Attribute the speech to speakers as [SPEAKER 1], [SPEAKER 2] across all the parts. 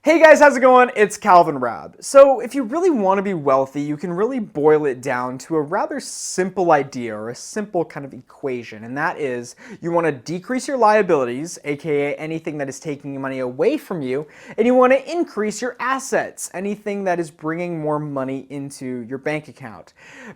[SPEAKER 1] Hey guys, how's it going? It's Calvin Rab. So if you really want to be wealthy, you can really boil it down to a rather simple idea or a simple kind of equation, and that is you want to decrease your liabilities, aka anything that is taking money away from you, and you want to increase your assets, anything that is bringing more money into your bank account.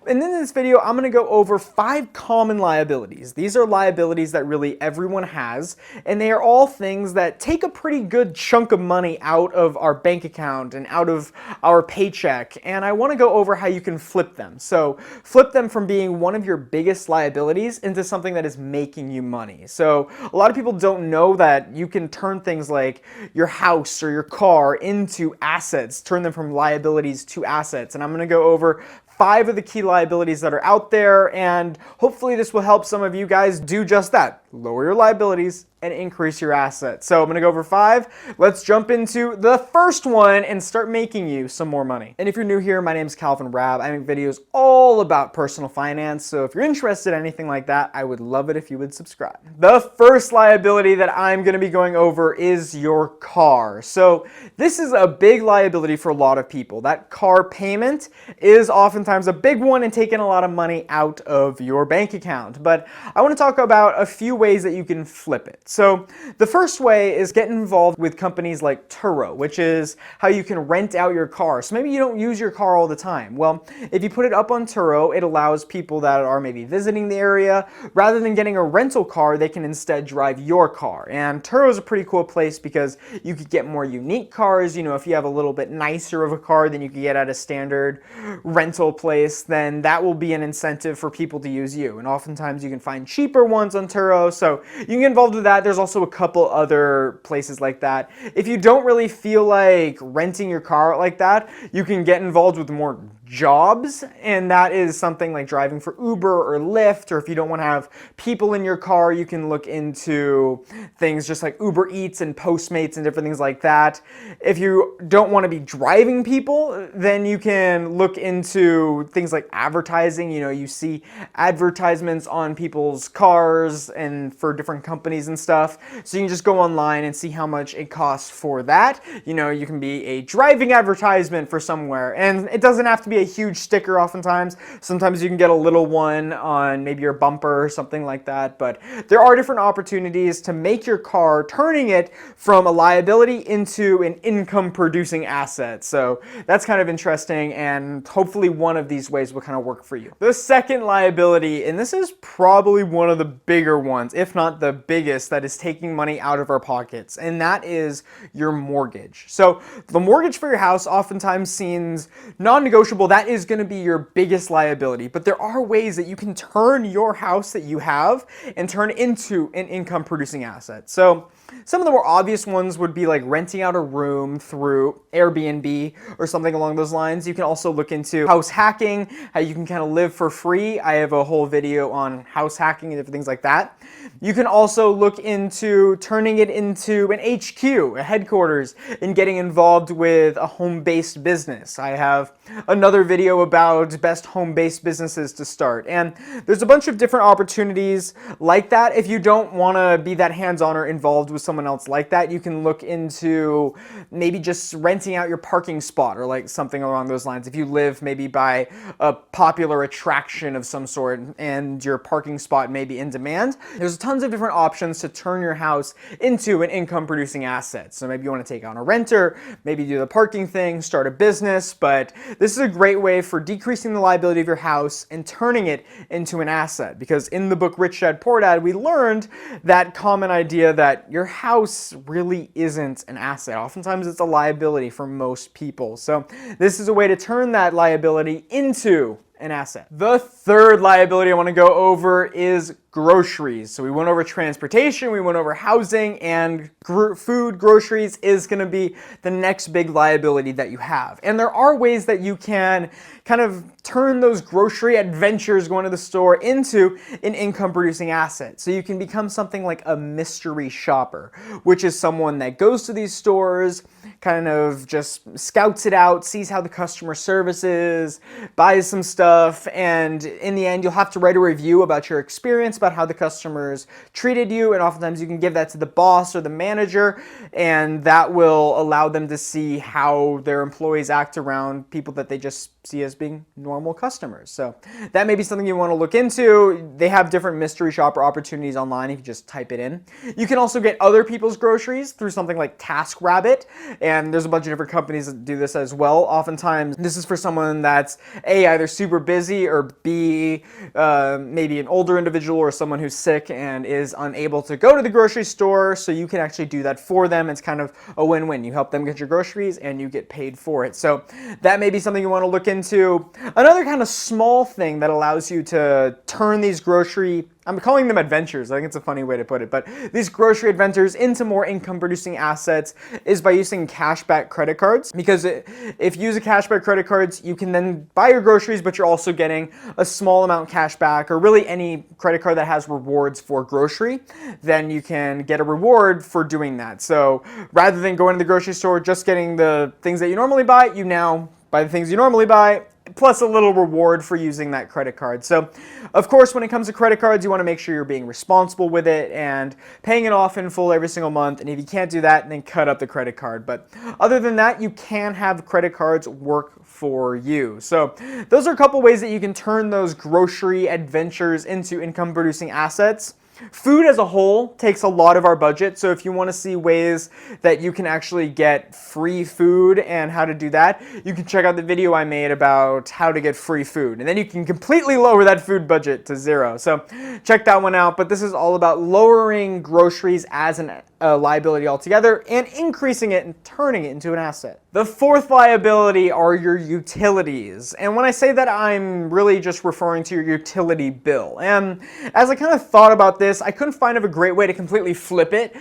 [SPEAKER 1] And in this video, I'm going to go over 5 common liabilities. These are liabilities that really everyone has, and they are all things that take a pretty good chunk of money out of our bank account and out of our paycheck, and I want to go over how you can flip them. So flip them from being one of your biggest liabilities into something that is making you money. So a lot of people don't know that you can turn things like your house or your car into assets, turn them from liabilities to assets, and I'm going to go over 5 of the key liabilities that are out there, and hopefully this will help some of you guys do just that. Lower your liabilities and increase your assets. So I'm going to go over 5. Let's jump into the first one and start making you some more money. And if you're new here, my name is Calvin Rab. I make videos all about personal finance, so if you're interested in anything like that, I would love it if you would subscribe. The first liability that I'm going to be going over is your car. So this is a big liability for a lot of people. That car payment is oftentimes a big one and taking a lot of money out of your bank account. But I want to talk about a few ways that you can flip it. So the first way is getting involved with companies like Turo, which is how you can rent out your car. So maybe you don't use your car all the time. Well, if you put it up on Turo, it allows people that are maybe visiting the area, rather than getting a rental car, they can instead drive your car. And Turo is a pretty cool place because you could get more unique cars. You know, if you have a little bit nicer of a car than you could get at a standard rental place, then that will be an incentive for people to use you. And oftentimes you can find cheaper ones on Turo, so you can get involved with that. There's also a couple other places like that. If you don't really feel like renting your car like that, you can get involved with more jobs, and that is something like driving for Uber or Lyft, or if you don't want to have people in your car, you can look into things just like Uber Eats and Postmates and different things like that. If you don't want to be driving people, then you can look into things like advertising. You know, you see advertisements on people's cars and for different companies and stuff, so you can just go online and see how much it costs for that. You know, you can be a driving advertisement for somewhere, and it doesn't have to be a huge sticker oftentimes. Sometimes you can get a little one on maybe your bumper or something like that, but there are different opportunities to make your car, turning it from a liability into an income producing asset. So that's kind of interesting, and hopefully one of these ways will kind of work for you. The second liability, and this is probably one of the bigger ones, if not the biggest, that is taking money out of our pockets, and that is your mortgage. So the mortgage for your house oftentimes seems non-negotiable. That is going to be your biggest liability, but there are ways that you can turn your house that you have and turn into an income producing asset. So some of the more obvious ones would be like renting out a room through Airbnb or something along those lines. You can also look into house hacking, how you can kind of live for free. I have a whole video on house hacking and different things like that. You can also look into turning it into an HQ, a headquarters, and getting involved with a home-based business. I have another video about best home-based businesses to start, and there's a bunch of different opportunities like that. If you don't want to be that hands-on or involved with someone else like that, you can look into maybe just renting out your parking spot or like something along those lines. If you live maybe by a popular attraction of some sort and your parking spot may be in demand, there's tons of different options to turn your house into an income producing asset. So maybe you want to take on a renter, maybe do the parking thing, start a business, but this is a great way for decreasing the liability of your house and turning it into an asset, because in the book Rich Dad Poor Dad, we learned that common idea that your house really isn't an asset. Oftentimes it's a liability for most people. So this is a way to turn that liability into an asset. The third liability I want to go over is groceries. So we went over transportation, we went over housing, and food, groceries is going to be the next big liability that you have. And there are ways that you can kind of turn those grocery adventures going to the store into an income producing asset. So you can become something like a mystery shopper, which is someone that goes to these stores, kind of just scouts it out, sees how the customer service is, buys some stuff, and in the end you'll have to write a review about your experience, about how the customers treated you, and oftentimes you can give that to the boss or the manager, and that will allow them to see how their employees act around people that they just see as being normal customers. So that may be something you want to look into. They have different mystery shopper opportunities online if you just type it in. You can also get other people's groceries through something like TaskRabbit, and there's a bunch of different companies that do this as well. Oftentimes, this is for someone that's A, either super busy, or B, maybe an older individual or someone who's sick and is unable to go to the grocery store, so you can actually do that for them. It's kind of a win-win. You help them get your groceries and you get paid for it. So that may be something you want to look into. Another kind of small thing that allows you to turn these grocery, I'm calling them adventures, I think it's a funny way to put it, but these grocery adventures into more income-producing assets is by using cashback credit cards. Because if you use a cashback credit cards, you can then buy your groceries, but you're also getting a small amount cash back, or really any credit card that has rewards for grocery, then you can get a reward for doing that. So rather than going to the grocery store, just getting the things that you normally buy, you now buy the things you normally buy, plus a little reward for using that credit card. So, of course, when it comes to credit cards, you want to make sure you're being responsible with it and paying it off in full every single month. And if you can't do that, then cut up the credit card. But other than that, you can have credit cards work for you. So those are a couple ways that you can turn those grocery adventures into income-producing assets. Food as a whole takes a lot of our budget, so if you want to see ways that you can actually get free food and how to do that, you can check out the video I made about how to get free food, and then you can completely lower that food budget to zero. So check that one out, but this is all about lowering groceries as a liability altogether and increasing it and turning it into an asset. The fourth liability are your utilities. And when I say that, I'm really just referring to your utility bill. And as I kind of thought about this, I couldn't find a great way to completely flip it,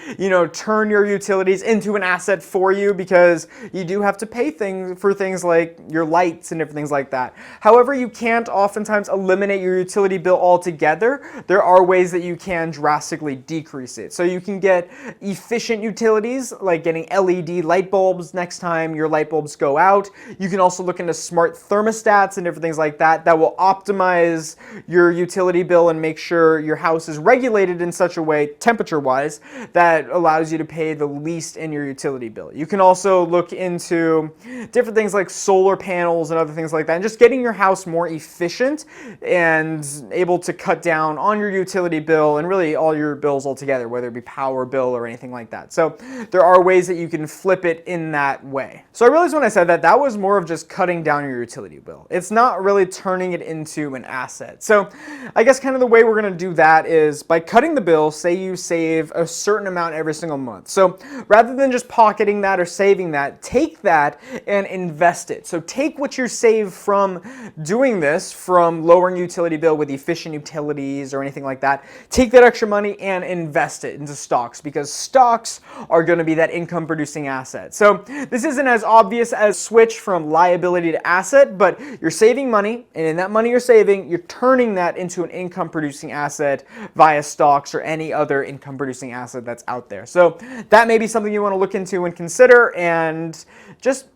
[SPEAKER 1] turn your utilities into an asset for you, because you do have to pay for things like your lights and different things like that. However, you can't oftentimes eliminate your utility bill altogether. There are ways that you can drastically decrease it. So you can get efficient utilities, like getting LED light bulbs next time your light bulbs go out. You can also look into smart thermostats and different things like that that will optimize your utility bill and make sure your house is regulated in such a way, temperature-wise, that allows you to pay the least in your utility bill. You can also look into different things like solar panels and other things like that, and just getting your house more efficient and able to cut down on your utility bill and really all your bills altogether, whether it be power bill or anything like that. So there are ways that you can flip it in that way. So I realized when I said that, that was more of just cutting down your utility bill. It's not really turning it into an asset. So I guess kind of the way we're going to do that is by cutting the bill. Say you save a certain amount every single month. So rather than just pocketing that or saving that, take that and invest it. So take what you save from doing this, from lowering utility bill with efficient utilities or anything like that, take that extra money and invest it into stocks, because stocks are going to be that income producing asset. So this isn't as obvious as switch from liability to asset, but you're saving money, and in that money you're saving, you're turning that into an income producing asset via stocks or any other income producing asset that's out there. So that may be something you want to look into and consider, and just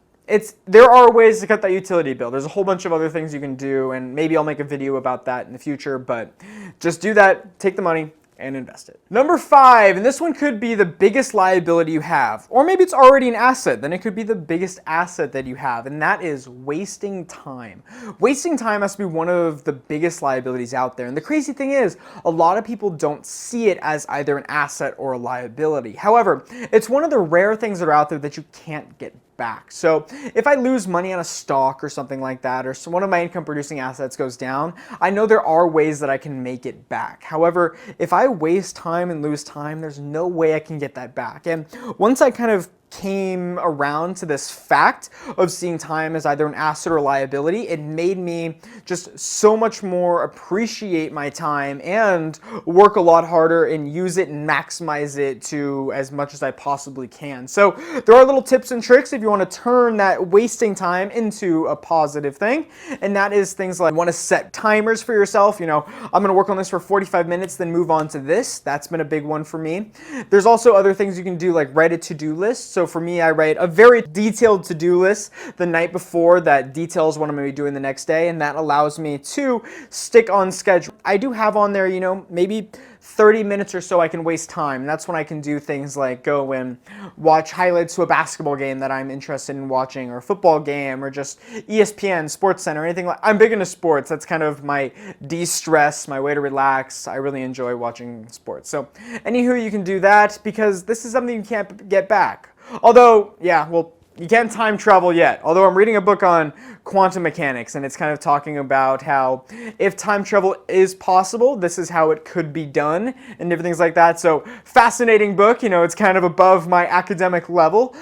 [SPEAKER 1] there are ways to cut that utility bill. There's a whole bunch of other things you can do, and maybe I'll make a video about that in the future, but just do that, take the money, and invest it. Number 5, and this one could be the biggest liability you have, or maybe it's already an asset, then it could be the biggest asset that you have, and that is wasting time. Wasting time has to be one of the biggest liabilities out there, and the crazy thing is, a lot of people don't see it as either an asset or a liability. However, it's one of the rare things that are out there that you can't get back. So if I lose money on a stock or something like that, or one of my income producing assets goes down, I know there are ways that I can make it back. However, if I waste time and lose time, there's no way I can get that back. And once I kind of came around to this fact of seeing time as either an asset or a liability, it made me just so much more appreciate my time and work a lot harder and use it and maximize it to as much as I possibly can. So there are little tips and tricks if you want to turn that wasting time into a positive thing, and that is things like you want to set timers for yourself. I'm going to work on this for 45 minutes, then move on to this. That's been a big one for me. There's also other things you can do, like write a to-do list. So for me, I write a very detailed to-do list the night before that details what I'm going to be doing the next day, and that allows me to stick on schedule. I do have on there, maybe 30 minutes or so I can waste time. That's when I can do things like go and watch highlights to a basketball game that I'm interested in watching, or a football game, or just ESPN, Sports Center, anything like. I'm big into sports. That's kind of my de-stress, my way to relax. I really enjoy watching sports. So anywho, you can do that because this is something you can't get back. Although, yeah, well, you can't time travel yet. Although I'm reading a book on quantum mechanics, and it's kind of talking about how if time travel is possible, this is how it could be done, and different things like that. So fascinating book. It's kind of above my academic level.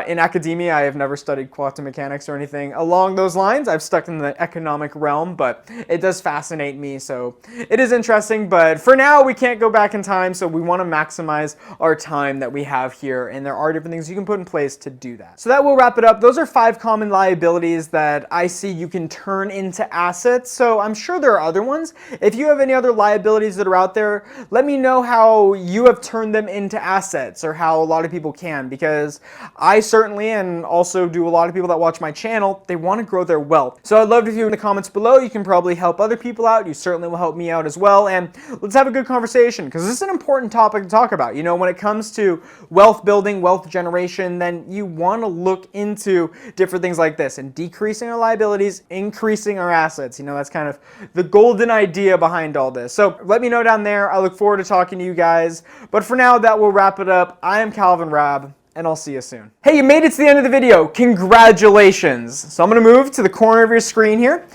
[SPEAKER 1] In academia, I have never studied quantum mechanics or anything along those lines. I've stuck in the economic realm, but it does fascinate me, so it is interesting. But for now, we can't go back in time, so we want to maximize our time that we have here, and there are different things you can put in place to do that. So that will wrap it up. Those are 5 common liabilities that I see you can turn into assets. So I'm sure there are other ones. If you have any other liabilities that are out there, let me know how you have turned them into assets, or how a lot of people can, because I certainly, and also do a lot of people that watch my channel, they want to grow their wealth. So I'd love to hear in the comments below. You can probably help other people out. You certainly will help me out as well. And let's have a good conversation, because this is an important topic to talk about. When it comes to wealth building, wealth generation, then you want to look into different things like this, and decreasing our liabilities, increasing our assets. That's kind of the golden idea behind all this. So let me know down there. I look forward to talking to you guys. But for now, that will wrap it up. I am Calvin Rabb, and I'll see you soon. Hey, you made it to the end of the video. Congratulations. So I'm going to move to the corner of your screen here.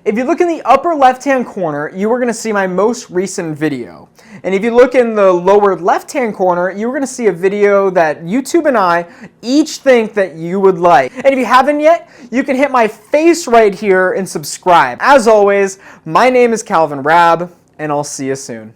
[SPEAKER 1] If you look in the upper left-hand corner, you are going to see my most recent video. And if you look in the lower left-hand corner, you're going to see a video that YouTube and I each think that you would like. And if you haven't yet, you can hit my face right here and subscribe. As always, my name is Calvin Rabb, and I'll see you soon.